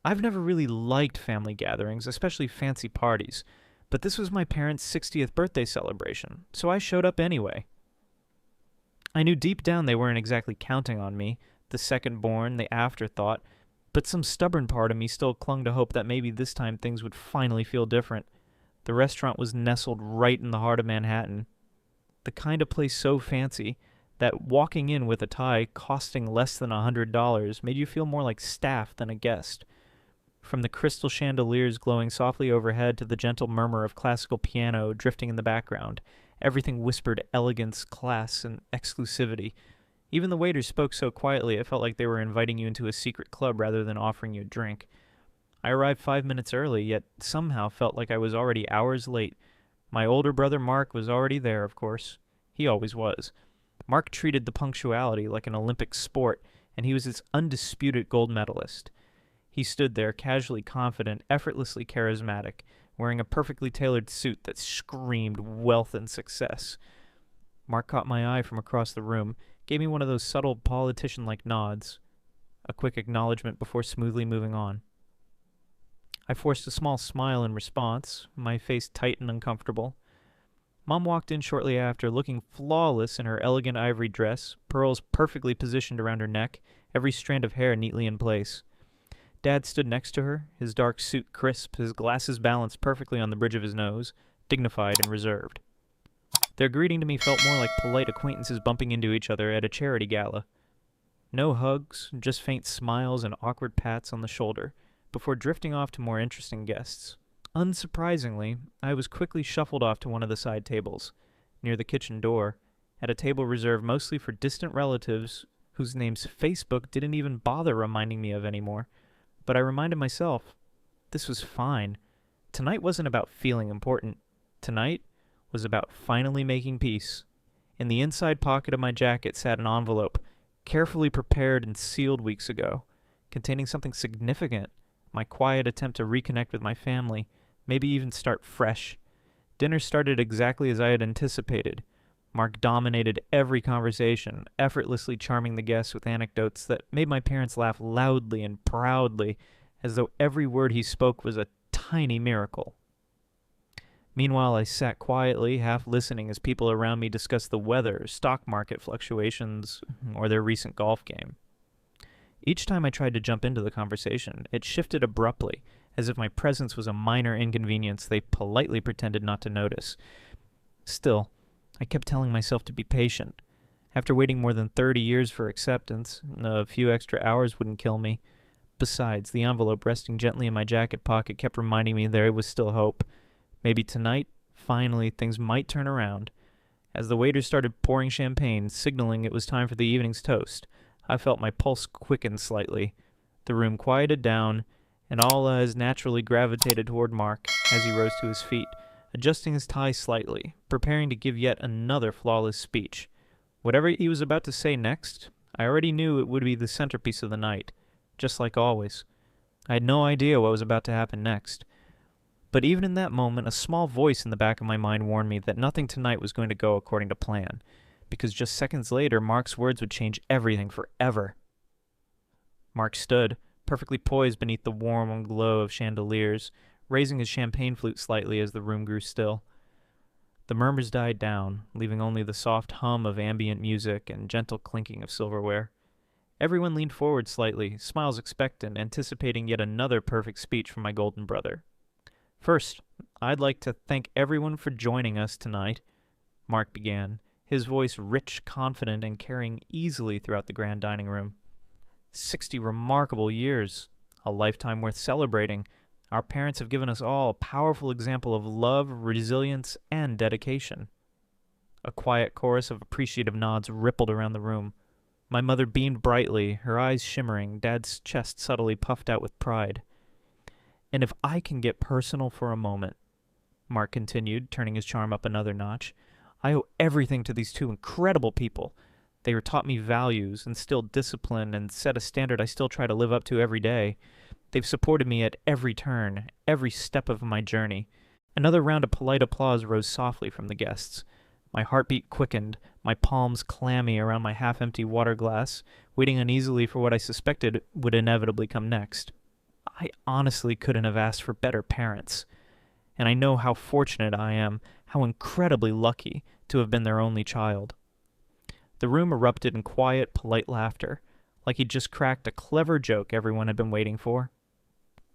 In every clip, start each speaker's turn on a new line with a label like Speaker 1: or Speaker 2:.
Speaker 1: I've never really liked family gatherings, especially fancy parties, but this was my parents' 60th birthday celebration, so I showed up anyway. I knew deep down they weren't exactly counting on me, the second born, the afterthought, but some stubborn part of me still clung to hope that maybe this time things would finally feel different. The restaurant was nestled right in the heart of Manhattan. The kind of place so fancy that walking in with a tie costing less than $100 made you feel more like staff than a guest. From the crystal chandeliers glowing softly overhead to the gentle murmur of classical piano drifting in the background, everything whispered elegance, class, and exclusivity. Even the waiters spoke so quietly it felt like they were inviting you into a secret club rather than offering you a drink. I arrived 5 minutes early, yet somehow felt like I was already hours late. My older brother Mark was already there, of course. He always was. Mark treated the punctuality like an Olympic sport, and he was its undisputed gold medalist. He stood there, casually confident, effortlessly charismatic, wearing a perfectly tailored suit that screamed wealth and success. Mark caught my eye from across the room, gave me one of those subtle politician-like nods, a quick acknowledgement before smoothly moving on. I forced a small smile in response, my face tight and uncomfortable. Mom walked in shortly after, looking flawless in her elegant ivory dress, pearls perfectly positioned around her neck, every strand of hair neatly in place. Dad stood next to her, his dark suit crisp, his glasses balanced perfectly on the bridge of his nose, dignified and reserved. Their greeting to me felt more like polite acquaintances bumping into each other at a charity gala. No hugs, just faint smiles and awkward pats on the shoulder, before drifting off to more interesting guests. Unsurprisingly, I was quickly shuffled off to one of the side tables, near the kitchen door, at a table reserved mostly for distant relatives whose names Facebook didn't even bother reminding me of anymore. But I reminded myself, this was fine. Tonight wasn't about feeling important. Tonight was about finally making peace. In the inside pocket of my jacket sat an envelope, carefully prepared and sealed weeks ago, containing something significant, my quiet attempt to reconnect with my family, maybe even start fresh. Dinner started exactly as I had anticipated. Mark dominated every conversation, effortlessly charming the guests with anecdotes that made my parents laugh loudly and proudly, as though every word he spoke was a tiny miracle. Meanwhile, I sat quietly, half listening as people around me discussed the weather, stock market fluctuations, or their recent golf game. Each time I tried to jump into the conversation, it shifted abruptly, as if my presence was a minor inconvenience they politely pretended not to notice. Still, I kept telling myself to be patient. After waiting more than 30 years for acceptance, a few extra hours wouldn't kill me. Besides, the envelope resting gently in my jacket pocket kept reminding me there was still hope. Maybe tonight, finally, things might turn around. As the waiters started pouring champagne, signaling it was time for the evening's toast, I felt my pulse quicken slightly. The room quieted down, and all eyes naturally gravitated toward Mark as he rose to his feet, adjusting his tie slightly, preparing to give yet another flawless speech. Whatever he was about to say next, I already knew it would be the centerpiece of the night, just like always. I had no idea what was about to happen next. But even in that moment, a small voice in the back of my mind warned me that nothing tonight was going to go according to plan, because just seconds later, Mark's words would change everything forever. Mark stood, perfectly poised beneath the warm glow of chandeliers, raising his champagne flute slightly as the room grew still. The murmurs died down, leaving only the soft hum of ambient music and gentle clinking of silverware. Everyone leaned forward slightly, smiles expectant, anticipating yet another perfect speech from my golden brother. First, I'd like to thank everyone for joining us tonight, Mark began, his voice rich, confident, and carrying easily throughout the grand dining room. 60 remarkable years, a lifetime worth celebrating. Our parents have given us all a powerful example of love, resilience, and dedication. A quiet chorus of appreciative nods rippled around the room. My mother beamed brightly, her eyes shimmering, Dad's chest subtly puffed out with pride. And if I can get personal for a moment, Mark continued, turning his charm up another notch, I owe everything to these two incredible people. They were taught me values, instilled discipline, and set a standard I still try to live up to every day. They've supported me at every turn, every step of my journey. Another round of polite applause rose softly from the guests. My heartbeat quickened, my palms clammy around my half-empty water glass, waiting uneasily for what I suspected would inevitably come next. I honestly couldn't have asked for better parents, and I know how fortunate I am, how incredibly lucky to have been their only child. The room erupted in quiet, polite laughter, like he'd just cracked a clever joke everyone had been waiting for.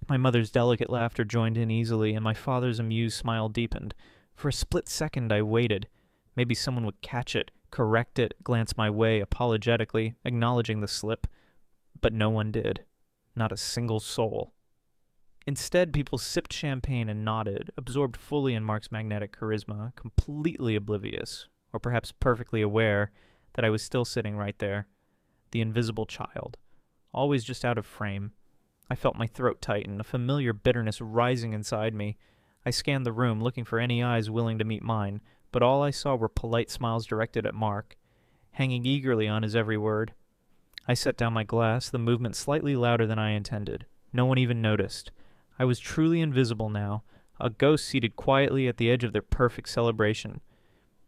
Speaker 1: My mother's delicate laughter joined in easily, and my father's amused smile deepened. For a split second I waited. Maybe someone would catch it, correct it, glance my way apologetically, acknowledging the slip. But no one did. Not a single soul. Instead, people sipped champagne and nodded, absorbed fully in Mark's magnetic charisma, completely oblivious, or perhaps perfectly aware, that I was still sitting right there. The invisible child. Always just out of frame. I felt my throat tighten, a familiar bitterness rising inside me. I scanned the room, looking for any eyes willing to meet mine, but all I saw were polite smiles directed at Mark, hanging eagerly on his every word. I set down my glass, the movement slightly louder than I intended. No one even noticed. I was truly invisible now, a ghost seated quietly at the edge of their perfect celebration.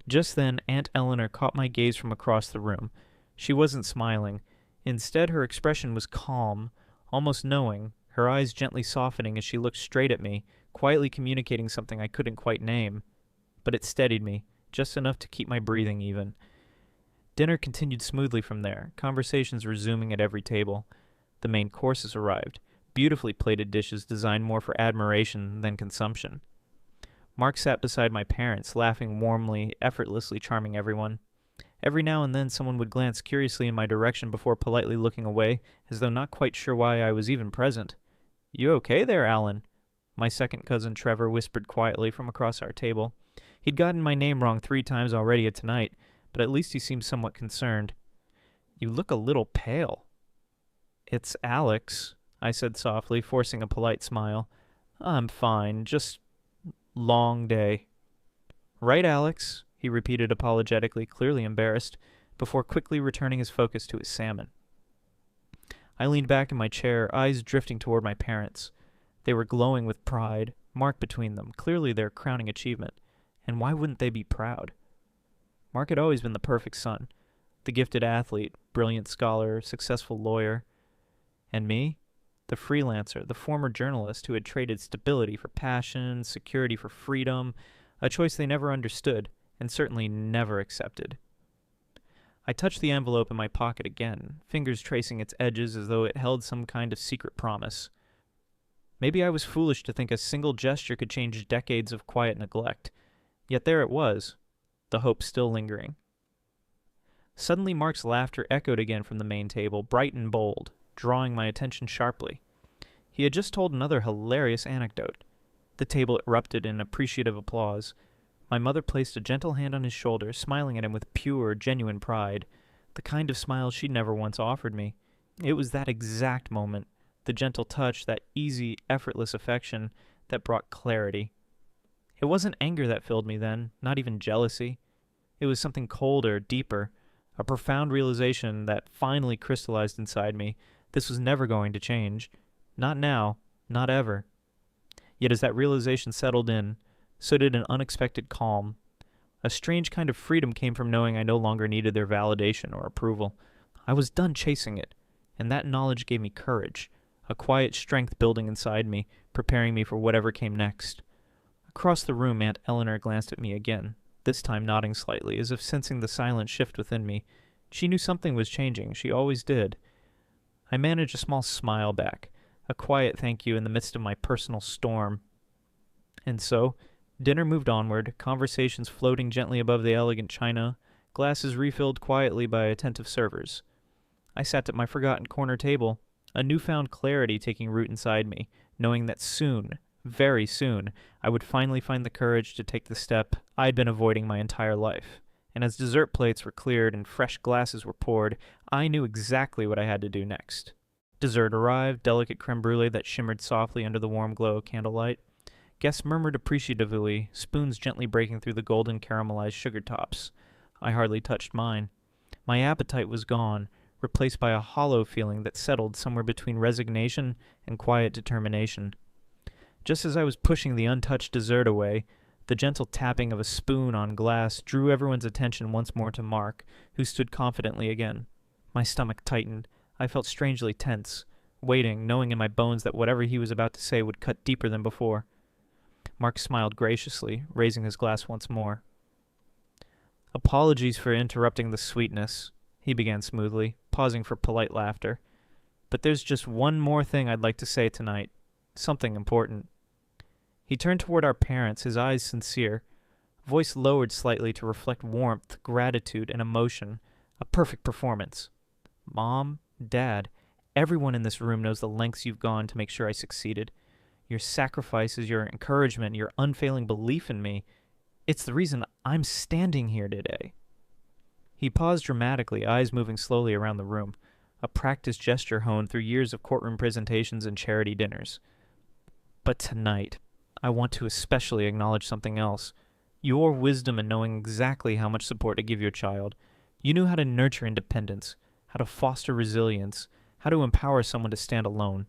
Speaker 1: Just then, Aunt Eleanor caught my gaze from across the room. She wasn't smiling. Instead, her expression was calm, almost knowing, her eyes gently softening as she looked straight at me, quietly communicating something I couldn't quite name. But it steadied me, just enough to keep my breathing even. Dinner continued smoothly from there, conversations resuming at every table. The main courses arrived, beautifully plated dishes designed more for admiration than consumption. Mark sat beside my parents, laughing warmly, effortlessly charming everyone. Every now and then someone would glance curiously in my direction before politely looking away, as though not quite sure why I was even present. "You okay there, Alan?" My second cousin Trevor whispered quietly from across our table. He'd gotten my name wrong 3 times already tonight, but at least he seemed somewhat concerned. "You look a little pale." "It's Alex," I said softly, forcing a polite smile. "I'm fine, just long day." "Right, Alex," he repeated apologetically, clearly embarrassed, before quickly returning his focus to his salmon. I leaned back in my chair, eyes drifting toward my parents. They were glowing with pride, Mark between them, clearly their crowning achievement. And why wouldn't they be proud? Mark had always been the perfect son, the gifted athlete, brilliant scholar, successful lawyer. And me? The freelancer, the former journalist who had traded stability for passion, security for freedom, a choice they never understood, and certainly never accepted. I touched the envelope in my pocket again, fingers tracing its edges as though it held some kind of secret promise. Maybe I was foolish to think a single gesture could change decades of quiet neglect, yet there it was, the hope still lingering. Suddenly Mark's laughter echoed again from the main table, bright and bold, drawing my attention sharply. He had just told another hilarious anecdote. The table erupted in appreciative applause. My mother placed a gentle hand on his shoulder, smiling at him with pure, genuine pride, the kind of smile she'd never once offered me. It was that exact moment, the gentle touch, that easy, effortless affection, that brought clarity. It wasn't anger that filled me then, not even jealousy. It was something colder, deeper, a profound realization that finally crystallized inside me. This was never going to change. Not now, not ever. Yet as that realization settled in, so did an unexpected calm. A strange kind of freedom came from knowing I no longer needed their validation or approval. I was done chasing it, and that knowledge gave me courage, a quiet strength building inside me, preparing me for whatever came next. Across the room, Aunt Eleanor glanced at me again, this time nodding slightly, as if sensing the silent shift within me. She knew something was changing. She always did. I managed a small smile back, a quiet thank you in the midst of my personal storm. And so, dinner moved onward, conversations floating gently above the elegant china, glasses refilled quietly by attentive servers. I sat at my forgotten corner table, a newfound clarity taking root inside me, knowing that soon, very soon, I would finally find the courage to take the step I'd been avoiding my entire life. And as dessert plates were cleared and fresh glasses were poured, I knew exactly what I had to do next. Dessert arrived, delicate creme brulee that shimmered softly under the warm glow of candlelight. Guests murmured appreciatively, spoons gently breaking through the golden caramelized sugar tops. I hardly touched mine. My appetite was gone, replaced by a hollow feeling that settled somewhere between resignation and quiet determination. Just as I was pushing the untouched dessert away, the gentle tapping of a spoon on glass drew everyone's attention once more to Mark, who stood confidently again. My stomach tightened. I felt strangely tense. waiting, knowing in my bones that whatever he was about to say would cut deeper than before. Mark smiled graciously, raising his glass once more. "Apologies for interrupting the sweetness," he began smoothly, pausing for polite laughter. "But there's just one more thing I'd like to say tonight. Something important." He turned toward our parents, his eyes sincere, voice lowered slightly to reflect warmth, gratitude, and emotion. A perfect performance. "Mom, Dad, everyone in this room knows the lengths you've gone to make sure I succeeded. Your sacrifices, your encouragement, your unfailing belief in me, it's the reason I'm standing here today." He paused dramatically, eyes moving slowly around the room, a practiced gesture honed through years of courtroom presentations and charity dinners. "But tonight, I want to especially acknowledge something else. Your wisdom in knowing exactly how much support to give your child. You knew how to nurture independence, how to foster resilience, how to empower someone to stand alone."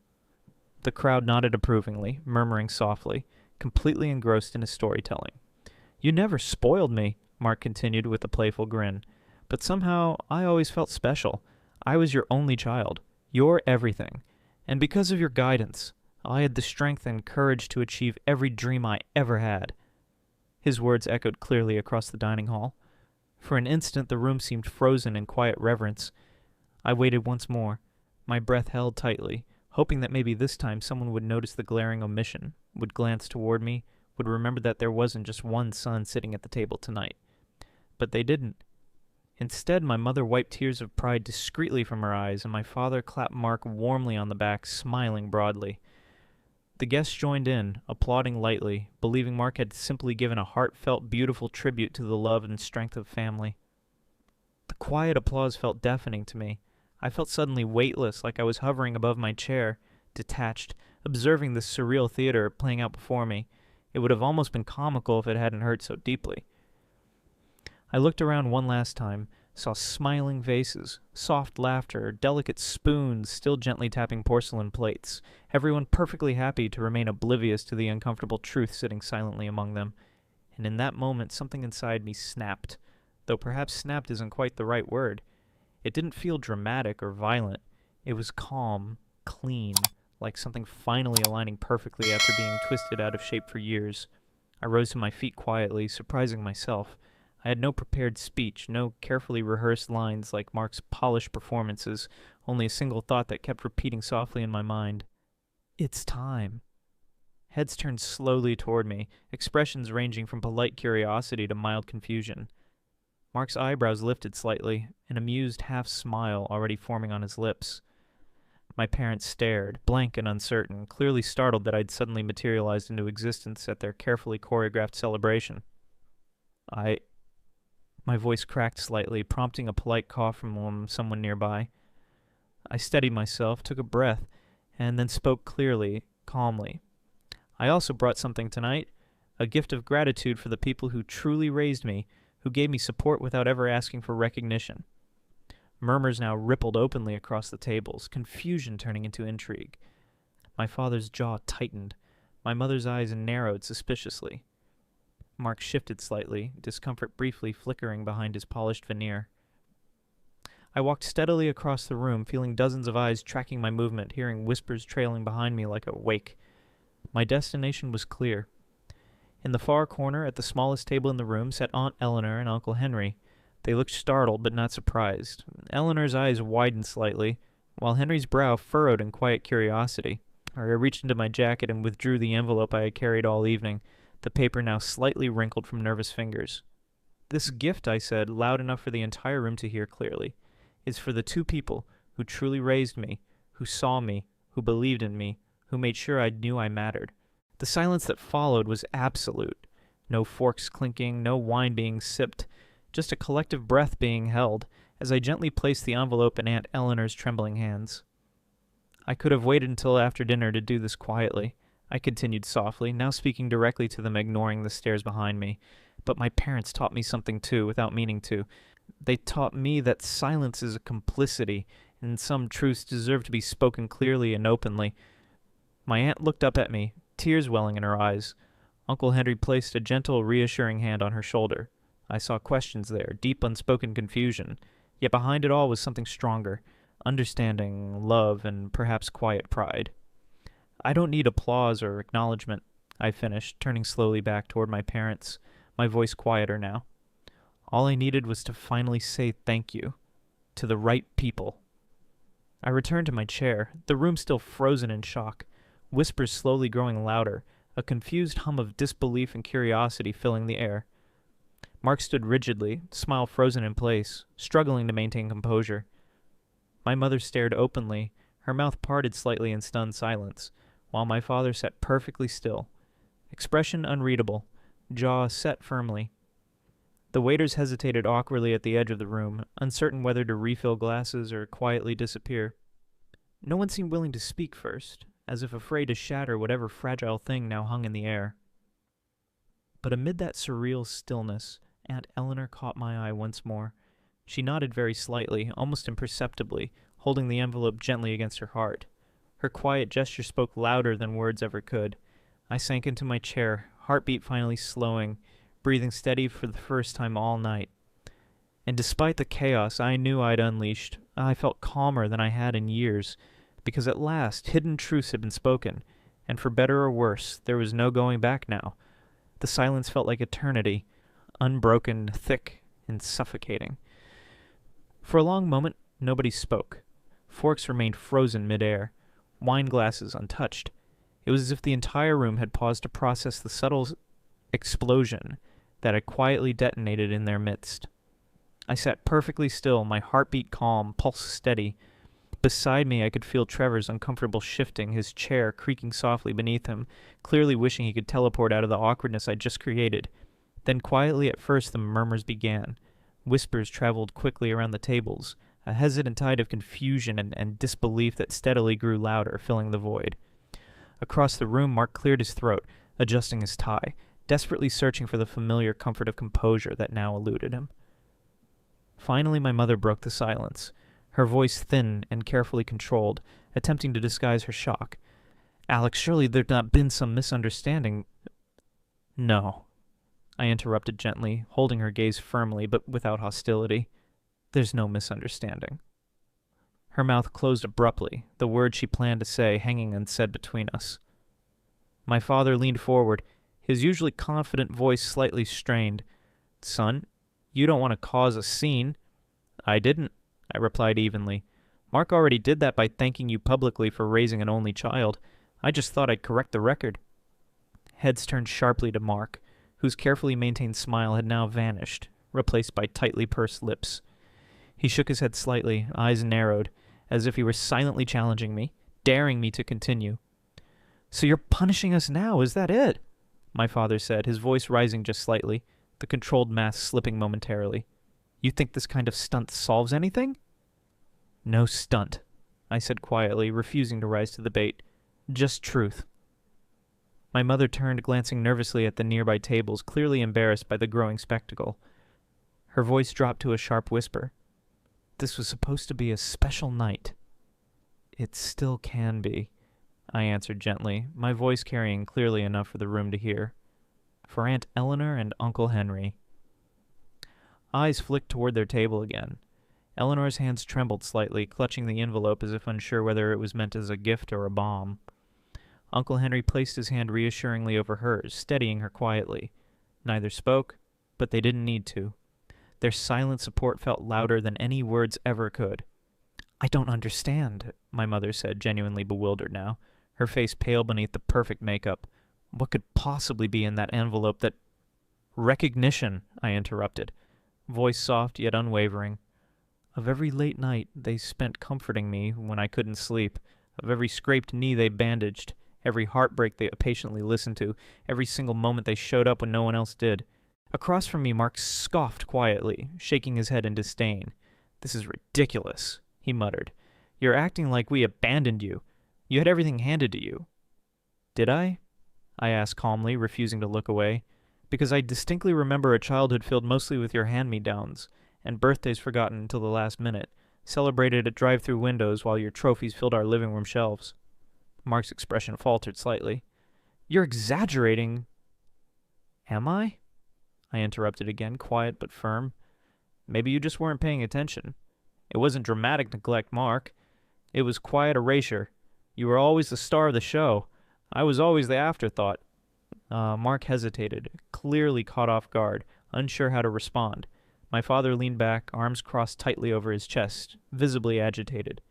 Speaker 1: The crowd nodded approvingly, murmuring softly, completely engrossed in his storytelling. "You never spoiled me," Mark continued with a playful grin. "But somehow I always felt special. I was your only child, your everything. And because of your guidance, I had the strength and courage to achieve every dream I ever had." His words echoed clearly across the dining hall. For an instant the room seemed frozen in quiet reverence. I waited once more, my breath held tightly, hoping that maybe this time someone would notice the glaring omission, would glance toward me, would remember that there wasn't just one son sitting at the table tonight. But they didn't. Instead, my mother wiped tears of pride discreetly from her eyes, and my father clapped Mark warmly on the back, smiling broadly. The guests joined in, applauding lightly, believing Mark had simply given a heartfelt, beautiful tribute to the love and strength of family. The quiet applause felt deafening to me. I felt suddenly weightless, like I was hovering above my chair, detached, observing this surreal theater playing out before me. It would have almost been comical if it hadn't hurt so deeply. I looked around one last time, saw smiling faces, soft laughter, delicate spoons still gently tapping porcelain plates, everyone perfectly happy to remain oblivious to the uncomfortable truth sitting silently among them. And in that moment something inside me snapped, though perhaps snapped isn't quite the right word. It didn't feel dramatic or violent. It was calm, clean, like something finally aligning perfectly after being twisted out of shape for years. I rose to my feet quietly, surprising myself. I had no prepared speech, no carefully rehearsed lines like Mark's polished performances, only a single thought that kept repeating softly in my mind. "It's time." Heads turned slowly toward me, expressions ranging from polite curiosity to mild confusion. Mark's eyebrows lifted slightly, an amused half-smile already forming on his lips. My parents stared, blank and uncertain, clearly startled that I'd suddenly materialized into existence at their carefully choreographed celebration. My voice cracked slightly, prompting a polite cough from someone nearby. I steadied myself, took a breath, and then spoke clearly, calmly. "I also brought something tonight, a gift of gratitude for the people who truly raised me, who gave me support without ever asking for recognition." Murmurs now rippled openly across the tables, confusion turning into intrigue. My father's jaw tightened. My mother's eyes narrowed suspiciously. Mark shifted slightly, discomfort briefly flickering behind his polished veneer. I walked steadily across the room, feeling dozens of eyes tracking my movement, hearing whispers trailing behind me like a wake. My destination was clear. In the far corner, at the smallest table in the room, sat Aunt Eleanor and Uncle Henry. They looked startled but not surprised. Eleanor's eyes widened slightly, while Henry's brow furrowed in quiet curiosity. I reached into my jacket and withdrew the envelope I had carried all evening, the paper now slightly wrinkled from nervous fingers. "This gift," I said, loud enough for the entire room to hear clearly, "is for the two people who truly raised me, who saw me, who believed in me, who made sure I knew I mattered." The silence that followed was absolute. No forks clinking, no wine being sipped, just a collective breath being held, as I gently placed the envelope in Aunt Eleanor's trembling hands. "I could have waited until after dinner to do this quietly," I continued softly, now speaking directly to them, ignoring the stares behind me. "But my parents taught me something too, without meaning to. They taught me that silence is a complicity, and some truths deserve to be spoken clearly and openly." My aunt looked up at me, tears welling in her eyes. Uncle Henry placed a gentle, reassuring hand on her shoulder. I saw questions there, deep unspoken confusion. Yet behind it all was something stronger, understanding, love, and perhaps quiet pride. I don't need applause or acknowledgement, I finished, turning slowly back toward my parents, my voice quieter now. All I needed was to finally say thank you. To the right people. I returned to my chair, the room still frozen in shock, whispers slowly growing louder, a confused hum of disbelief and curiosity filling the air. Mark stood rigidly, smile frozen in place, struggling to maintain composure. My mother stared openly, her mouth parted slightly in stunned silence, while my father sat perfectly still, expression unreadable, jaw set firmly. The waiters hesitated awkwardly at the edge of the room, uncertain whether to refill glasses or quietly disappear. No one seemed willing to speak first, as if afraid to shatter whatever fragile thing now hung in the air. But amid that surreal stillness, Aunt Eleanor caught my eye once more. She nodded very slightly, almost imperceptibly, holding the envelope gently against her heart. Her quiet gesture spoke louder than words ever could. I sank into my chair, heartbeat finally slowing, breathing steady for the first time all night. And despite the chaos I knew I'd unleashed, I felt calmer than I had in years, because at last hidden truths had been spoken, and for better or worse, there was no going back now. The silence felt like eternity, unbroken, thick, and suffocating. For a long moment, nobody spoke. Forks remained frozen midair, wine glasses untouched. It was as if the entire room had paused to process the subtle explosion that had quietly detonated in their midst. I sat perfectly still, my heartbeat calm, pulse steady. Beside me I could feel Trevor's uncomfortable shifting, his chair creaking softly beneath him, clearly wishing he could teleport out of the awkwardness I'd just created. Then quietly at first the murmurs began. Whispers traveled quickly around the tables, a hesitant tide of confusion and disbelief that steadily grew louder, filling the void. Across the room Mark cleared his throat, adjusting his tie, desperately searching for the familiar comfort of composure that now eluded him. Finally my mother broke the silence, her voice thin and carefully controlled, attempting to disguise her shock. "Alex, surely there'd not been some misunderstanding—" "No," I interrupted gently, holding her gaze firmly but without hostility. "There's no misunderstanding." Her mouth closed abruptly, the words she planned to say hanging unsaid between us. My father leaned forward, his usually confident voice slightly strained. "Son, you don't want to cause a scene." "I didn't," I replied evenly. "Mark already did that by thanking you publicly for raising an only child. I just thought I'd correct the record." Heads turned sharply to Mark, whose carefully maintained smile had now vanished, replaced by tightly pursed lips. He shook his head slightly, eyes narrowed, as if he were silently challenging me, daring me to continue. "So you're punishing us now, is that it?" my father said, his voice rising just slightly, the controlled mask slipping momentarily. "You think this kind of stunt solves anything?" "No stunt," I said quietly, refusing to rise to the bait. "Just truth." My mother turned, glancing nervously at the nearby tables, clearly embarrassed by the growing spectacle. Her voice dropped to a sharp whisper. "This was supposed to be a special night." "It still can be," I answered gently, my voice carrying clearly enough for the room to hear. "For Aunt Eleanor and Uncle Henry." Eyes flicked toward their table again. Eleanor's hands trembled slightly, clutching the envelope as if unsure whether it was meant as a gift or a bomb. Uncle Henry placed his hand reassuringly over hers, steadying her quietly. Neither spoke, but they didn't need to. Their silent support felt louder than any words ever could. "I don't understand," my mother said, genuinely bewildered now, her face pale beneath the perfect makeup. "What could possibly be in that envelope that—" "Recognition," I interrupted, voice soft yet unwavering. "Of every late night they spent comforting me when I couldn't sleep, of every scraped knee they bandaged, every heartbreak they patiently listened to, every single moment they showed up when no one else did." Across from me Mark scoffed quietly, shaking his head in disdain. "This is ridiculous," he muttered. "You're acting like we abandoned you. You had everything handed to you." "Did I?" I asked calmly, refusing to look away. "Because I distinctly remember a childhood filled mostly with your hand-me-downs, and birthdays forgotten until the last minute, celebrated at drive-through windows while your trophies filled our living room shelves." Mark's expression faltered slightly. "You're exaggerating." "Am I?" I interrupted again, quiet but firm. "Maybe you just weren't paying attention. It wasn't dramatic neglect, Mark. It was quiet erasure. You were always the star of the show. I was always the afterthought. Mark hesitated, clearly caught off guard, unsure how to respond. My father leaned back, arms crossed tightly over his chest, visibly agitated.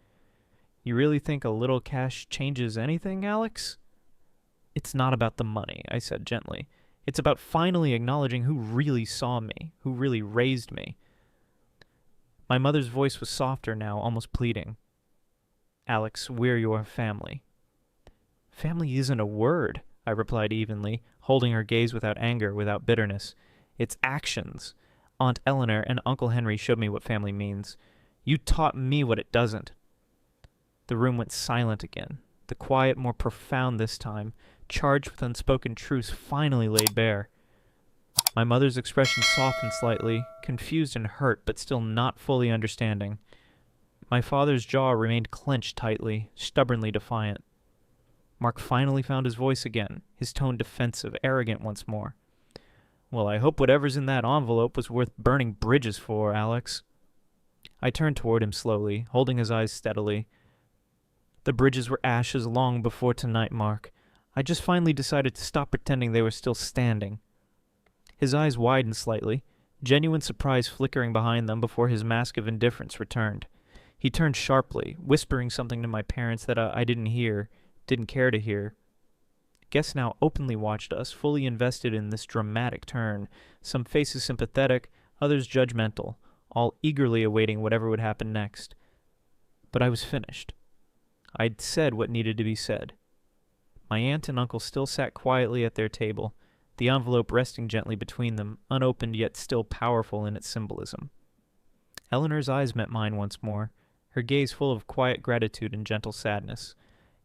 Speaker 1: You really think a little cash changes anything, Alex? It's not about the money, I said gently. It's about finally acknowledging who really saw me, who really raised me. My mother's voice was softer now, almost pleading. Alex, we're your family. Family isn't a word, I replied evenly, holding her gaze without anger, without bitterness. It's actions. Aunt Eleanor and Uncle Henry showed me what family means. You taught me what it doesn't. The room went silent again. The quiet, more profound this time, charged with unspoken truths, finally laid bare. My mother's expression softened slightly, confused and hurt, but still not fully understanding. My father's jaw remained clenched tightly, stubbornly defiant. Mark finally found his voice again, his tone defensive, arrogant once more. Well, I hope whatever's in that envelope was worth burning bridges for, Alex. I turned toward him slowly, holding his eyes steadily. The bridges were ashes long before tonight, Mark. I just finally decided to stop pretending they were still standing. His eyes widened slightly, genuine surprise flickering behind them before his mask of indifference returned. He turned sharply, whispering something to my parents that I didn't hear, didn't care to hear. Guests now openly watched us, fully invested in this dramatic turn, some faces sympathetic, others judgmental, all eagerly awaiting whatever would happen next. But I was finished. I'd said what needed to be said. My aunt and uncle still sat quietly at their table, the envelope resting gently between them, unopened yet still powerful in its symbolism. Eleanor's eyes met mine once more, her gaze full of quiet gratitude and gentle sadness.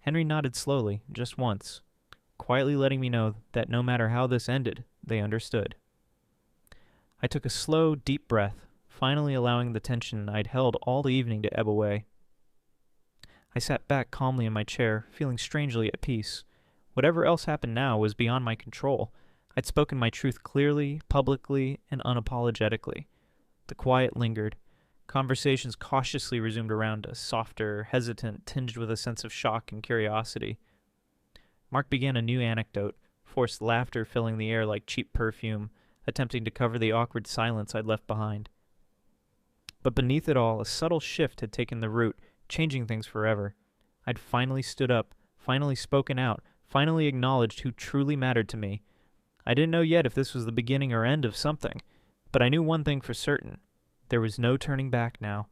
Speaker 1: Henry nodded slowly, just once, quietly letting me know that no matter how this ended, they understood. I took a slow, deep breath, finally allowing the tension I'd held all the evening to ebb away. I sat back calmly in my chair, feeling strangely at peace. Whatever else happened now was beyond my control. I'd spoken my truth clearly, publicly, and unapologetically. The quiet lingered. Conversations cautiously resumed around us, softer, hesitant, tinged with a sense of shock and curiosity. Mark began a new anecdote, forced laughter filling the air like cheap perfume, attempting to cover the awkward silence I'd left behind. But beneath it all, a subtle shift had taken the root, changing things forever. I'd finally stood up, finally spoken out, finally acknowledged who truly mattered to me. I didn't know yet if this was the beginning or end of something, but I knew one thing for certain. There was no turning back now.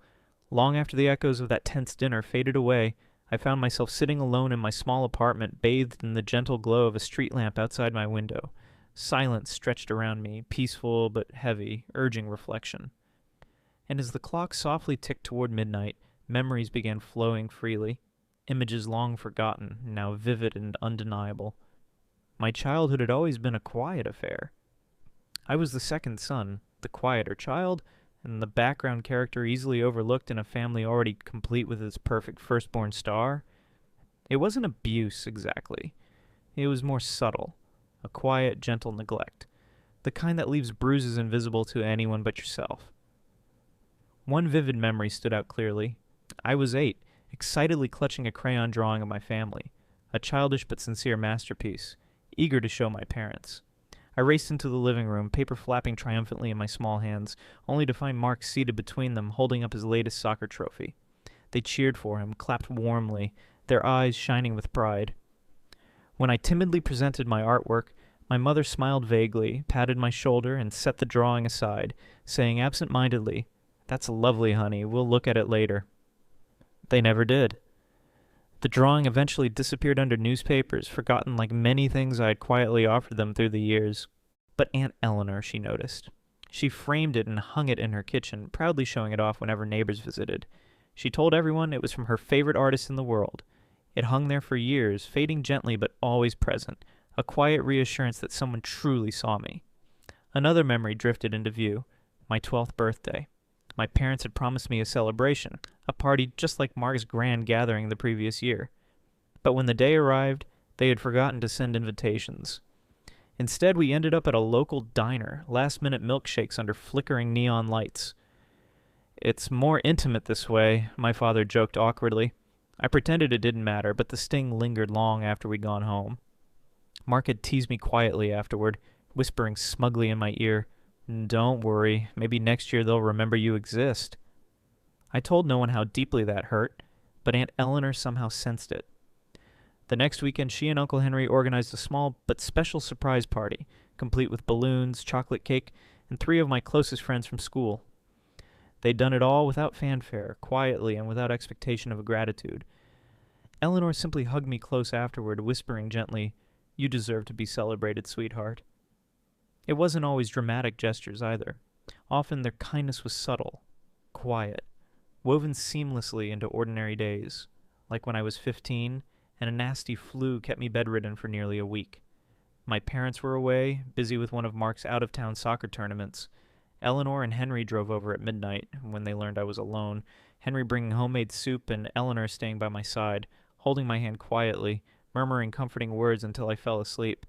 Speaker 1: Long after the echoes of that tense dinner faded away, I found myself sitting alone in my small apartment, bathed in the gentle glow of a street lamp outside my window. Silence stretched around me, peaceful but heavy, urging reflection. And as the clock softly ticked toward midnight, memories began flowing freely. Images long forgotten, now vivid and undeniable. My childhood had always been a quiet affair. I was the second son, the quieter child, and the background character easily overlooked in a family already complete with its perfect firstborn star. It wasn't abuse, exactly. It was more subtle, a quiet, gentle neglect, the kind that leaves bruises invisible to anyone but yourself. One vivid memory stood out clearly. I was 8, excitedly clutching a crayon drawing of my family, a childish but sincere masterpiece, eager to show my parents. I raced into the living room, paper flapping triumphantly in my small hands, only to find Mark seated between them, holding up his latest soccer trophy. They cheered for him, clapped warmly, their eyes shining with pride. When I timidly presented my artwork, my mother smiled vaguely, patted my shoulder, and set the drawing aside, saying absent-mindedly, "That's lovely, honey. We'll look at it later." They never did. The drawing eventually disappeared under newspapers, forgotten like many things I had quietly offered them through the years. But Aunt Eleanor, she noticed. She framed it and hung it in her kitchen, proudly showing it off whenever neighbors visited. She told everyone it was from her favorite artist in the world. It hung there for years, fading gently but always present, a quiet reassurance that someone truly saw me. Another memory drifted into view, my 12th birthday. My parents had promised me a celebration, a party just like Mark's grand gathering the previous year. But when the day arrived, they had forgotten to send invitations. Instead, we ended up at a local diner, last-minute milkshakes under flickering neon lights. It's more intimate this way, my father joked awkwardly. I pretended it didn't matter, but the sting lingered long after we'd gone home. Mark had teased me quietly afterward, whispering smugly in my ear, "Don't worry, maybe next year they'll remember you exist." I told no one how deeply that hurt, but Aunt Eleanor somehow sensed it. The next weekend, she and Uncle Henry organized a small but special surprise party, complete with balloons, chocolate cake, and 3 of my closest friends from school. They'd done it all without fanfare, quietly and without expectation of gratitude. Eleanor simply hugged me close afterward, whispering gently, "You deserve to be celebrated, sweetheart." It wasn't always dramatic gestures either. Often their kindness was subtle, quiet, woven seamlessly into ordinary days, like when I was 15 and a nasty flu kept me bedridden for nearly a week. My parents were away, busy with one of Mark's out-of-town soccer tournaments. Eleanor and Henry drove over at midnight when they learned I was alone, Henry bringing homemade soup and Eleanor staying by my side, holding my hand quietly, murmuring comforting words until I fell asleep.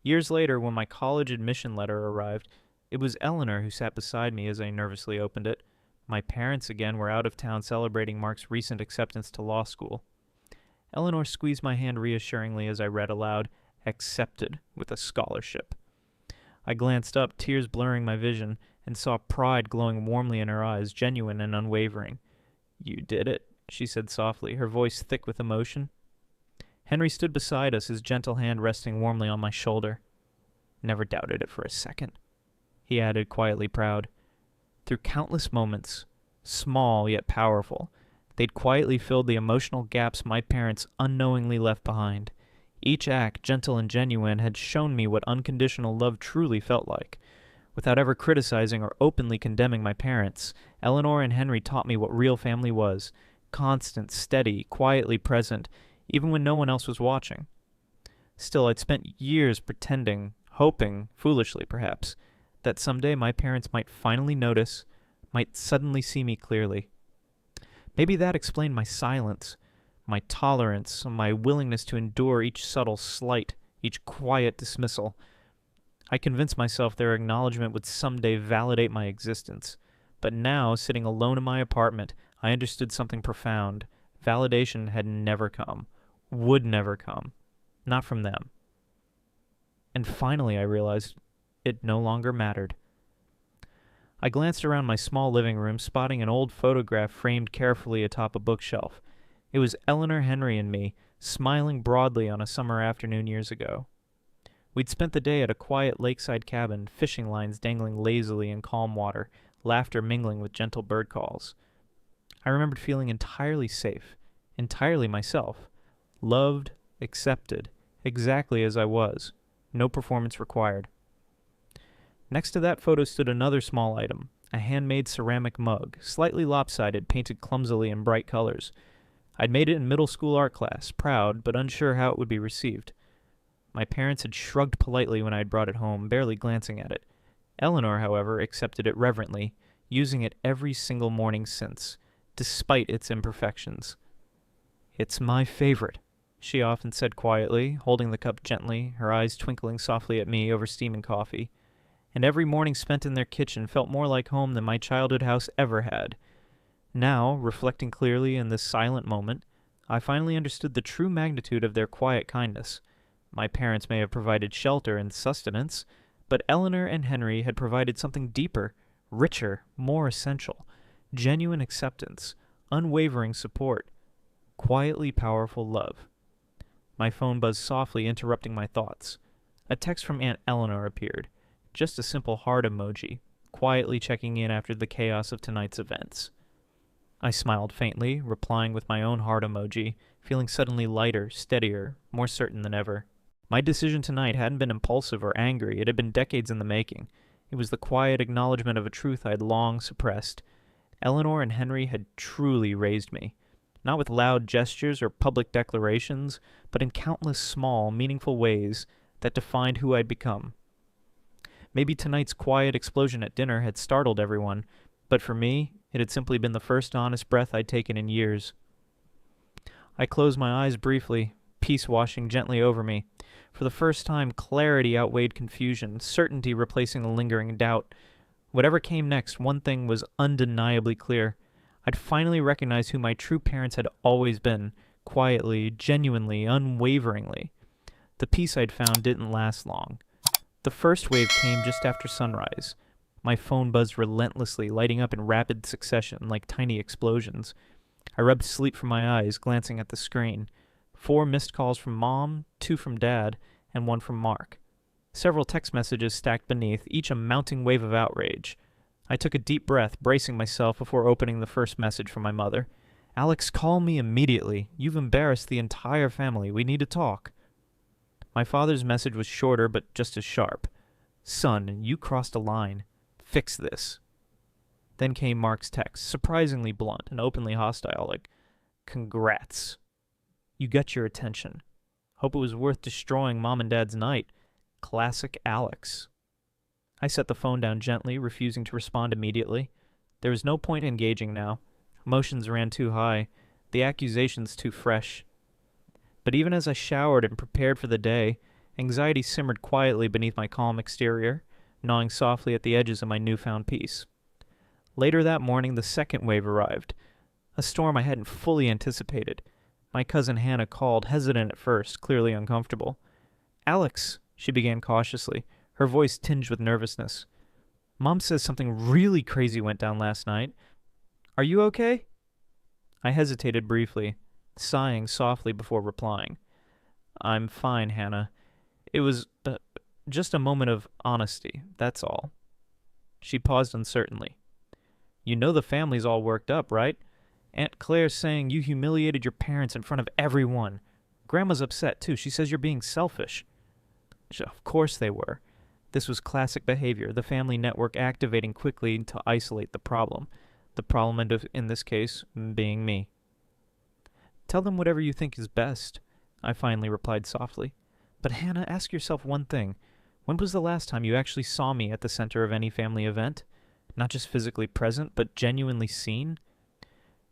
Speaker 1: Years later, when my college admission letter arrived, it was Eleanor who sat beside me as I nervously opened it. My parents, again, were out of town celebrating Mark's recent acceptance to law school. Eleanor squeezed my hand reassuringly as I read aloud, "Accepted with a scholarship." I glanced up, tears blurring my vision, and saw pride glowing warmly in her eyes, genuine and unwavering. "You did it," she said softly, her voice thick with emotion. Henry stood beside us, his gentle hand resting warmly on my shoulder. "Never doubted it for a second," he added, quietly proud. Through countless moments, small yet powerful, they'd quietly filled the emotional gaps my parents unknowingly left behind. Each act, gentle and genuine, had shown me what unconditional love truly felt like. Without ever criticizing or openly condemning my parents, Eleanor and Henry taught me what real family was: constant, steady, quietly present, even when no one else was watching. Still, I'd spent years pretending, hoping, foolishly perhaps, that someday my parents might finally notice, might suddenly see me clearly. Maybe that explained my silence, my tolerance, my willingness to endure each subtle slight, each quiet dismissal. I convinced myself their acknowledgement would someday validate my existence. But now, sitting alone in my apartment, I understood something profound. Validation had never come, would never come. Not from them. And finally I realized it no longer mattered. I glanced around my small living room, spotting an old photograph framed carefully atop a bookshelf. It was Eleanor, Henry, and me, smiling broadly on a summer afternoon years ago. We'd spent the day at a quiet lakeside cabin, fishing lines dangling lazily in calm water, laughter mingling with gentle bird calls. I remembered feeling entirely safe, entirely myself, loved, accepted, exactly as I was, no performance required. Next to that photo stood another small item, a handmade ceramic mug, slightly lopsided, painted clumsily in bright colors. I'd made it in middle school art class, proud but unsure how it would be received. My parents had shrugged politely when I had brought it home, barely glancing at it. Eleanor, however, accepted it reverently, using it every single morning since, despite its imperfections. "It's my favorite," she often said quietly, holding the cup gently, her eyes twinkling softly at me over steaming coffee. And every morning spent in their kitchen felt more like home than my childhood house ever had. Now, reflecting clearly in this silent moment, I finally understood the true magnitude of their quiet kindness. My parents may have provided shelter and sustenance, but Eleanor and Henry had provided something deeper, richer, more essential: genuine acceptance, unwavering support, quietly powerful love. My phone buzzed softly, interrupting my thoughts. A text from Aunt Eleanor appeared. Just a simple heart emoji, quietly checking in after the chaos of tonight's events. I smiled faintly, replying with my own heart emoji, feeling suddenly lighter, steadier, more certain than ever. My decision tonight hadn't been impulsive or angry, it had been decades in the making. It was the quiet acknowledgement of a truth I had long suppressed. Eleanor and Henry had truly raised me. Not with loud gestures or public declarations, but in countless small, meaningful ways that defined who I'd become. Maybe tonight's quiet explosion at dinner had startled everyone, but for me, it had simply been the first honest breath I'd taken in years. I closed my eyes briefly, peace washing gently over me. For the first time, clarity outweighed confusion, certainty replacing the lingering doubt. Whatever came next, one thing was undeniably clear. I'd finally recognized who my true parents had always been, quietly, genuinely, unwaveringly. The peace I'd found didn't last long. The first wave came just after sunrise. My phone buzzed relentlessly, lighting up in rapid succession like tiny explosions. I rubbed sleep from my eyes, glancing at the screen. 4 missed calls from Mom, 2 from Dad, and 1 from Mark. Several text messages stacked beneath, each a mounting wave of outrage. I took a deep breath, bracing myself before opening the first message from my mother. "Alex, call me immediately. You've embarrassed the entire family. We need to talk." My father's message was shorter, but just as sharp. "Son, you crossed a line. Fix this." Then came Mark's text, surprisingly blunt and openly hostile, like, "Congrats. You got your attention. Hope it was worth destroying Mom and Dad's night. Classic Alex." I set the phone down gently, refusing to respond immediately. There was no point engaging now. Emotions ran too high, the accusations too fresh. But even as I showered and prepared for the day, anxiety simmered quietly beneath my calm exterior, gnawing softly at the edges of my newfound peace. Later that morning, the second wave arrived, a storm I hadn't fully anticipated. My cousin Hannah called, hesitant at first, clearly uncomfortable. "Alex," she began cautiously, her voice tinged with nervousness. "Mom says something really crazy went down last night. Are you okay?" I hesitated briefly, sighing softly before replying. "I'm fine, Hannah. It was just a moment of honesty, that's all." She paused uncertainly. "You know the family's all worked up, right? Aunt Claire's saying you humiliated your parents in front of everyone. Grandma's upset, too. She says you're being selfish." Of course they were. This was classic behavior, the family network activating quickly to isolate the problem in this case being me. "Tell them whatever you think is best," I finally replied softly. "But Hannah, ask yourself one thing. When was the last time you actually saw me at the center of any family event? Not just physically present, but genuinely seen?"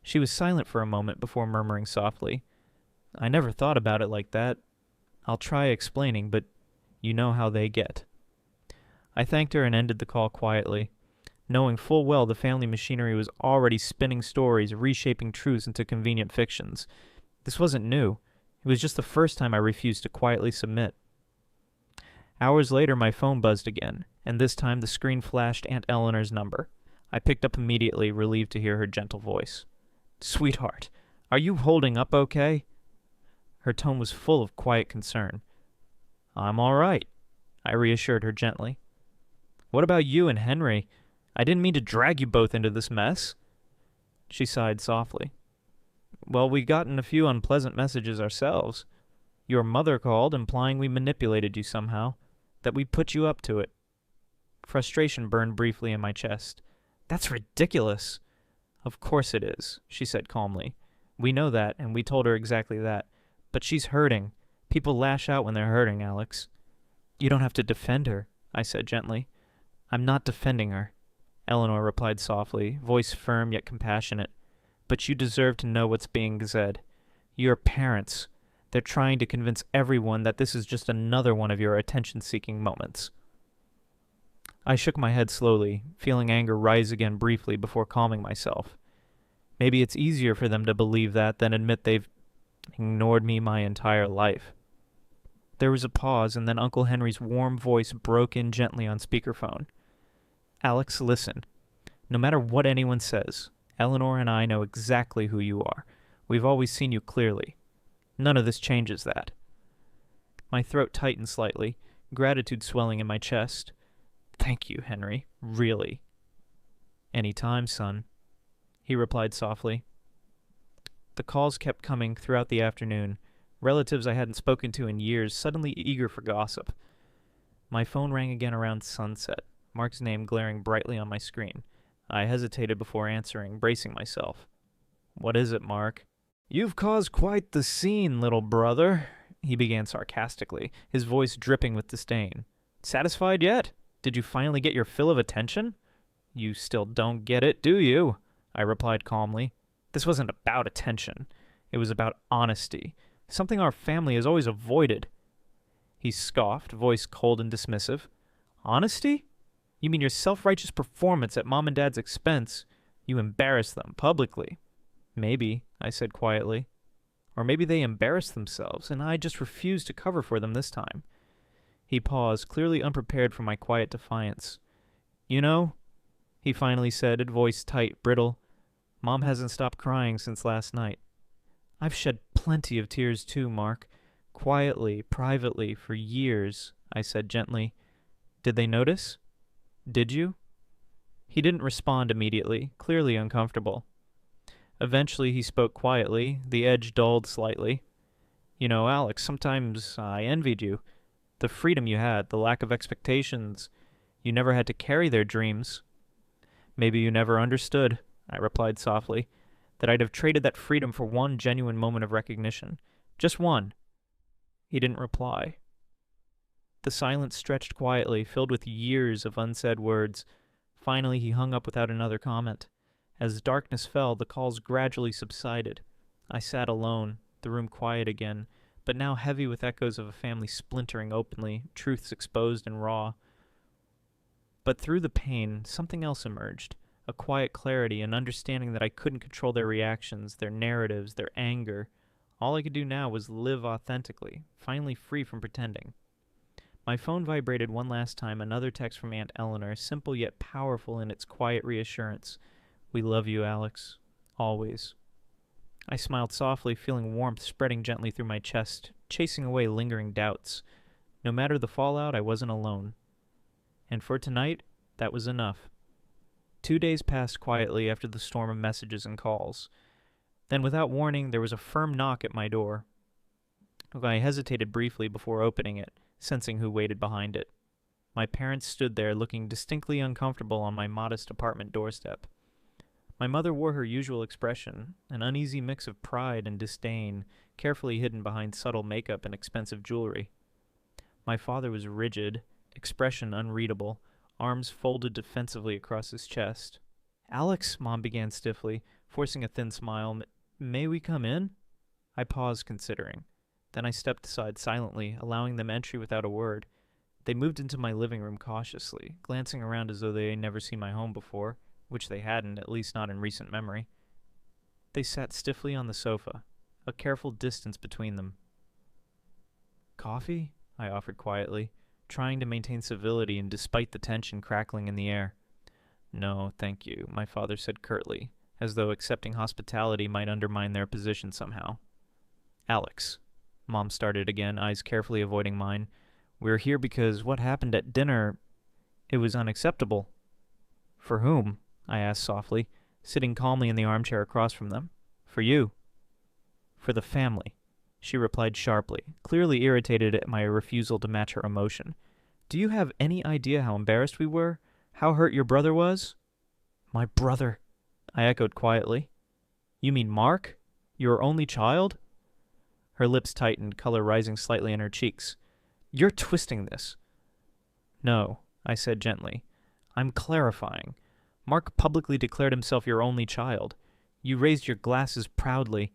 Speaker 1: She was silent for a moment before murmuring softly, "I never thought about it like that. I'll try explaining, but you know how they get." I thanked her and ended the call quietly, knowing full well the family machinery was already spinning stories, reshaping truths into convenient fictions. This wasn't new. It was just the first time I refused to quietly submit. Hours later, my phone buzzed again, and this time the screen flashed Aunt Eleanor's number. I picked up immediately, relieved to hear her gentle voice. "Sweetheart, are you holding up okay?" Her tone was full of quiet concern. "I'm all right," I reassured her gently. "What about you and Henry? I didn't mean to drag you both into this mess." She sighed softly. "Well, we gotten a few unpleasant messages ourselves. Your mother called, implying we manipulated you somehow, that we put you up to it." Frustration burned briefly in my chest. "That's ridiculous." "Of course it is," she said calmly. "We know that, and we told her exactly that. But she's hurting. People lash out when they're hurting, Alex." "You don't have to defend her," I said gently. "I'm not defending her," Eleanor replied softly, voice firm yet compassionate. "But you deserve to know what's being said. Your parents. They're trying to convince everyone that this is just another one of your attention-seeking moments." I shook my head slowly, feeling anger rise again briefly before calming myself. Maybe it's easier for them to believe that than admit they've ignored me my entire life. There was a pause, and then Uncle Henry's warm voice broke in gently on speakerphone. "Alex, listen. No matter what anyone says, Eleanor and I know exactly who you are. We've always seen you clearly. None of this changes that." My throat tightened slightly, gratitude swelling in my chest. "Thank you, Henry. Really." "Any time, son," he replied softly. The calls kept coming throughout the afternoon, relatives I hadn't spoken to in years suddenly eager for gossip. My phone rang again around sunset, Mark's name glaring brightly on my screen. I hesitated before answering, bracing myself. "What is it, Mark?" "You've caused quite the scene, little brother," he began sarcastically, his voice dripping with disdain. "Satisfied yet? Did you finally get your fill of attention?" "You still don't get it, do you?" I replied calmly. This wasn't about attention. It was about honesty, something our family has always avoided. He scoffed, voice cold and dismissive. "Honesty? You mean your self-righteous performance at Mom and Dad's expense? You embarrassed them publicly. Maybe, I said quietly. Or maybe they embarrassed themselves, and I just refused to cover for them this time. He paused, clearly unprepared for my quiet defiance. You know, he finally said, voice tight, brittle, Mom hasn't stopped crying since last night. I've shed plenty of tears too, Mark. Quietly, privately, for years, I said gently. Did they notice? Did you? He didn't respond immediately, clearly uncomfortable. Eventually he spoke quietly, the edge dulled slightly. You know, Alex, sometimes I envied you. The freedom you had, the lack of expectations. You never had to carry their dreams. Maybe you never understood, I replied softly, that I'd have traded that freedom for one genuine moment of recognition. Just one. He didn't reply. The silence stretched quietly, filled with years of unsaid words. Finally, he hung up without another comment. As darkness fell, the calls gradually subsided. I sat alone, the room quiet again, but now heavy with echoes of a family splintering openly, truths exposed and raw. But through the pain, something else emerged, a quiet clarity, an understanding that I couldn't control their reactions, their narratives, their anger. All I could do now was live authentically, finally free from pretending. My phone vibrated one last time, another text from Aunt Eleanor, simple yet powerful in its quiet reassurance. We love you, Alex. Always. I smiled softly, feeling warmth spreading gently through my chest, chasing away lingering doubts. No matter the fallout, I wasn't alone. And for tonight, that was enough. 2 days passed quietly after the storm of messages and calls. Then, without warning, there was a firm knock at my door. I hesitated briefly before opening it, sensing who waited behind it. My parents stood there, looking distinctly uncomfortable on my modest apartment doorstep. My mother wore her usual expression, an uneasy mix of pride and disdain, carefully hidden behind subtle makeup and expensive jewelry. My father was rigid, expression unreadable, arms folded defensively across his chest. Alex, Mom began stiffly, forcing a thin smile. May we come in? I paused, considering. Then I stepped aside silently, allowing them entry without a word. They moved into my living room cautiously, glancing around as though they had never seen my home before, which they hadn't, at least not in recent memory. They sat stiffly on the sofa, a careful distance between them. Coffee? I offered quietly, trying to maintain civility and despite the tension crackling in the air. No, thank you, my father said curtly, as though accepting hospitality might undermine their position somehow. Alex, Mom started again, eyes carefully avoiding mine. We're here because what happened at dinner, it was unacceptable. For whom? I asked softly, sitting calmly in the armchair across from them. For you. For the family, she replied sharply, clearly irritated at my refusal to match her emotion. Do you have any idea how embarrassed we were? How hurt your brother was? My brother, I echoed quietly. You mean Mark? Your only child? Her lips tightened, color rising slightly in her cheeks. You're twisting this. No, I said gently. I'm clarifying. Mark publicly declared himself your only child. You raised your glasses proudly,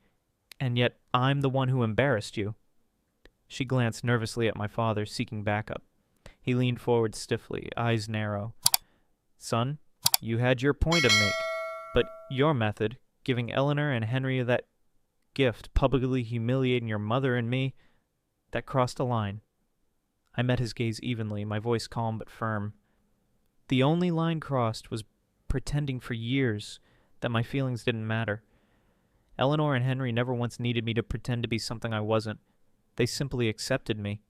Speaker 1: and yet I'm the one who embarrassed you. She glanced nervously at my father, seeking backup. He leaned forward stiffly, eyes narrow. Son, you had your point to make, but your method, giving Eleanor and Henry that gift, publicly humiliating your mother and me, that crossed a line. I met his gaze evenly, my voice calm but firm. The only line crossed was pretending for years that my feelings didn't matter. Eleanor and Henry never once needed me to pretend to be something I wasn't. They simply accepted me.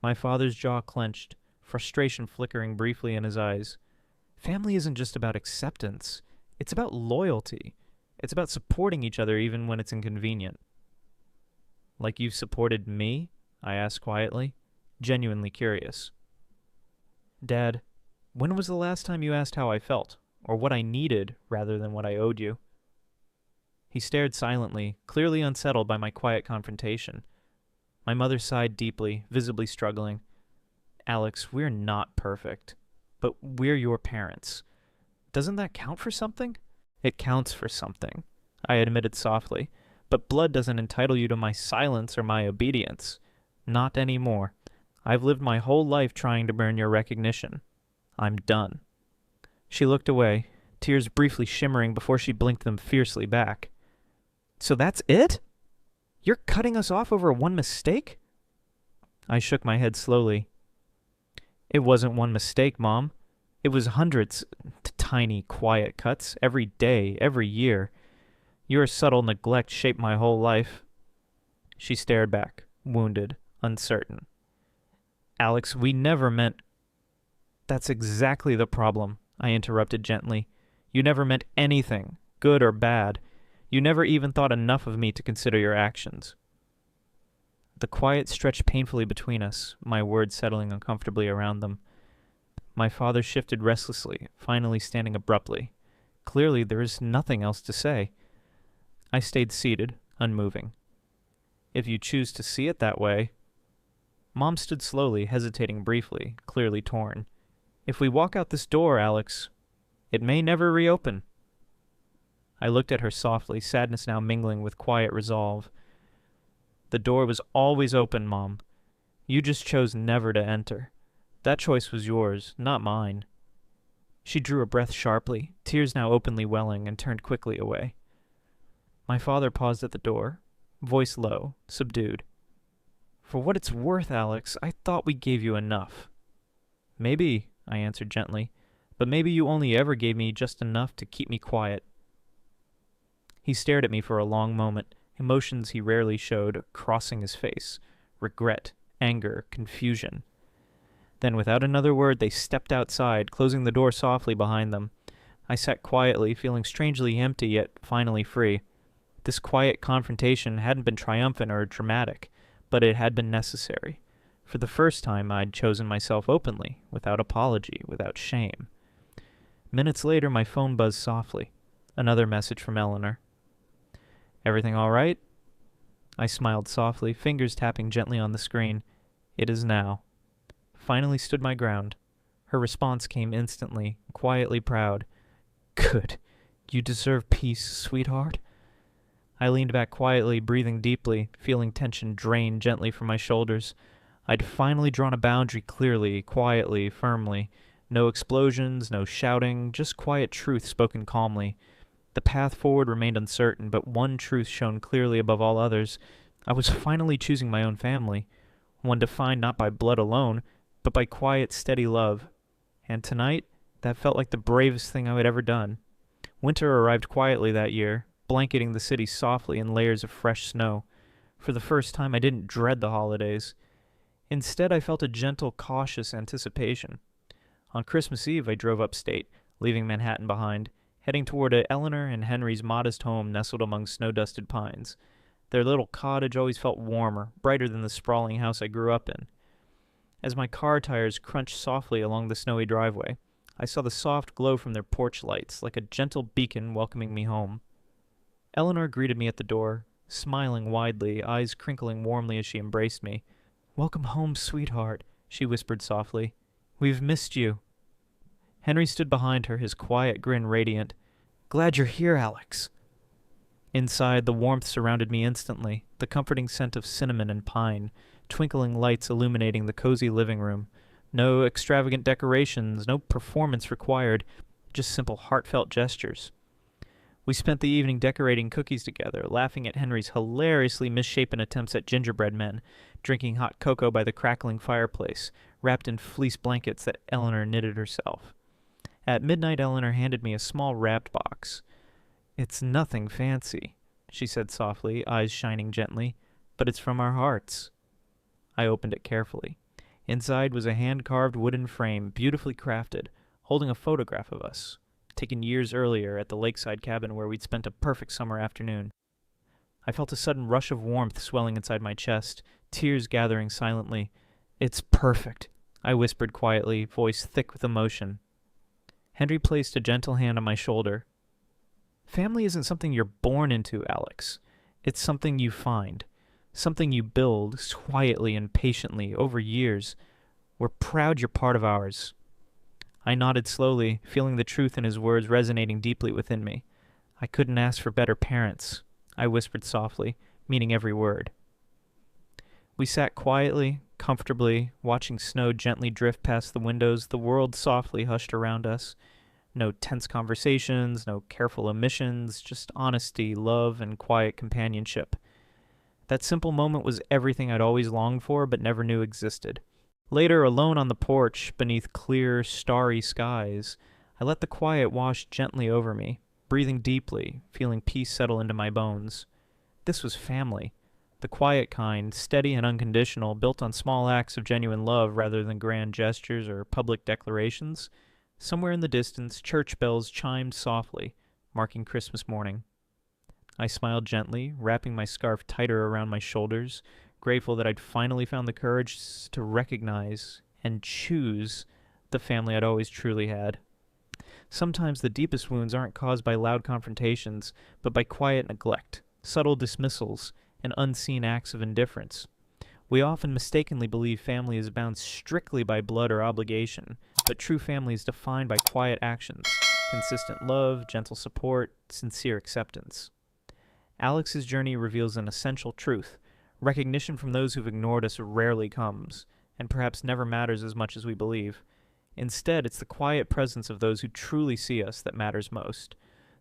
Speaker 1: My father's jaw clenched, frustration flickering briefly in his eyes. Family isn't just about acceptance. It's about loyalty. It's about supporting each other even when it's inconvenient. Like you've supported me? I asked quietly, genuinely curious. Dad, when was the last time you asked how I felt, or what I needed rather than what I owed you? He stared silently, clearly unsettled by my quiet confrontation. My mother sighed deeply, visibly struggling. Alex, we're not perfect, but we're your parents. Doesn't that count for something? It counts for something, I admitted softly, but blood doesn't entitle you to my silence or my obedience. Not anymore. I've lived my whole life trying to earn your recognition. I'm done. She looked away, tears briefly shimmering before she blinked them fiercely back. So that's it? You're cutting us off over one mistake? I shook my head slowly. It wasn't one mistake, Mom. It was hundreds, tiny, quiet cuts, every day, every year. Your subtle neglect shaped my whole life. She stared back, wounded, uncertain. Alex, we never meant... That's exactly the problem, I interrupted gently. You never meant anything, good or bad. You never even thought enough of me to consider your actions. The quiet stretched painfully between us, my words settling uncomfortably around them. My father shifted restlessly, finally standing abruptly. Clearly there is nothing else to say. I stayed seated, unmoving. If you choose to see it that way... Mom stood slowly, hesitating briefly, clearly torn. If we walk out this door, Alex, it may never reopen. I looked at her softly, sadness now mingling with quiet resolve. The door was always open, Mom. You just chose never to enter. That choice was yours, not mine. She drew a breath sharply, tears now openly welling, and turned quickly away. My father paused at the door, voice low, subdued. For what it's worth, Alex, I thought we gave you enough. Maybe, I answered gently, but maybe you only ever gave me just enough to keep me quiet. He stared at me for a long moment, emotions he rarely showed crossing his face, regret, anger, confusion. Then, without another word, they stepped outside, closing the door softly behind them. I sat quietly, feeling strangely empty yet finally free. This quiet confrontation hadn't been triumphant or dramatic, but it had been necessary. For the first time, I'd chosen myself openly, without apology, without shame. Minutes later, my phone buzzed softly. Another message from Eleanor. Everything all right? I smiled softly, fingers tapping gently on the screen. It is now. Finally stood my ground. Her response came instantly, quietly proud. Good. You deserve peace, sweetheart. I leaned back quietly, breathing deeply, feeling tension drain gently from my shoulders. I'd finally drawn a boundary clearly, quietly, firmly. No explosions, no shouting, just quiet truth spoken calmly. The path forward remained uncertain, but one truth shone clearly above all others. I was finally choosing my own family, one defined not by blood alone, but by quiet, steady love. And tonight, that felt like the bravest thing I had ever done. Winter arrived quietly that year, blanketing the city softly in layers of fresh snow. For the first time, I didn't dread the holidays. Instead, I felt a gentle, cautious anticipation. On Christmas Eve, I drove upstate, leaving Manhattan behind, heading toward Eleanor and Henry's modest home nestled among snow-dusted pines. Their little cottage always felt warmer, brighter than the sprawling house I grew up in. As my car tires crunched softly along the snowy driveway, I saw the soft glow from their porch lights, like a gentle beacon welcoming me home. Eleanor greeted me at the door, smiling widely, eyes crinkling warmly as she embraced me. Welcome home, sweetheart, she whispered softly. We've missed you. Henry stood behind her, his quiet grin radiant. Glad you're here, Alex. Inside, the warmth surrounded me instantly, the comforting scent of cinnamon and pine, twinkling lights illuminating the cozy living room. No extravagant decorations, no performance required, just simple heartfelt gestures. We spent the evening decorating cookies together, laughing at Henry's hilariously misshapen attempts at gingerbread men, drinking hot cocoa by the crackling fireplace, wrapped in fleece blankets that Eleanor knitted herself. At midnight, Eleanor handed me a small wrapped box. It's nothing fancy, she said softly, eyes shining gently, but it's from our hearts. I opened it carefully. Inside was a hand-carved wooden frame, beautifully crafted, holding a photograph of us, taken years earlier at the lakeside cabin where we'd spent a perfect summer afternoon. I felt a sudden rush of warmth swelling inside my chest, tears gathering silently. It's perfect, I whispered quietly, voice thick with emotion. Henry placed a gentle hand on my shoulder. Family isn't something you're born into, Alex. It's something you find. Something you build quietly and patiently over years. We're proud you're part of ours. I nodded slowly, feeling the truth in his words resonating deeply within me. I couldn't ask for better parents, I whispered softly, meaning every word. We sat quietly, comfortably, watching snow gently drift past the windows, the world softly hushed around us. No tense conversations, no careful omissions, just honesty, love, and quiet companionship. That simple moment was everything I'd always longed for but never knew existed. Later, alone on the porch, beneath clear, starry skies, I let the quiet wash gently over me, breathing deeply, feeling peace settle into my bones. This was family. The quiet kind, steady and unconditional, built on small acts of genuine love rather than grand gestures or public declarations. Somewhere in the distance, church bells chimed softly, marking Christmas morning. I smiled gently, wrapping my scarf tighter around my shoulders, grateful that I'd finally found the courage to recognize and choose the family I'd always truly had. Sometimes the deepest wounds aren't caused by loud confrontations, but by quiet neglect, subtle dismissals, and unseen acts of indifference. We often mistakenly believe family is bound strictly by blood or obligation, but true family is defined by quiet actions, consistent love, gentle support, sincere acceptance. Alex's journey reveals an essential truth. Recognition from those who've ignored us rarely comes, and perhaps never matters as much as we believe. Instead, it's the quiet presence of those who truly see us that matters most.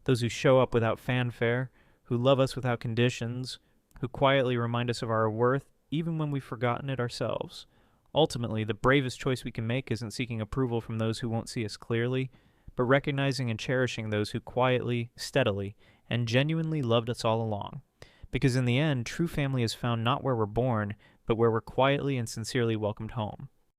Speaker 1: Those who show up without fanfare, who love us without conditions, who quietly remind us of our worth even when we've forgotten it ourselves. Ultimately, the bravest choice we can make isn't seeking approval from those who won't see us clearly, but recognizing and cherishing those who quietly, steadily, and genuinely loved us all along. Because in the end, true family is found not where we're born, but where we're quietly and sincerely welcomed home.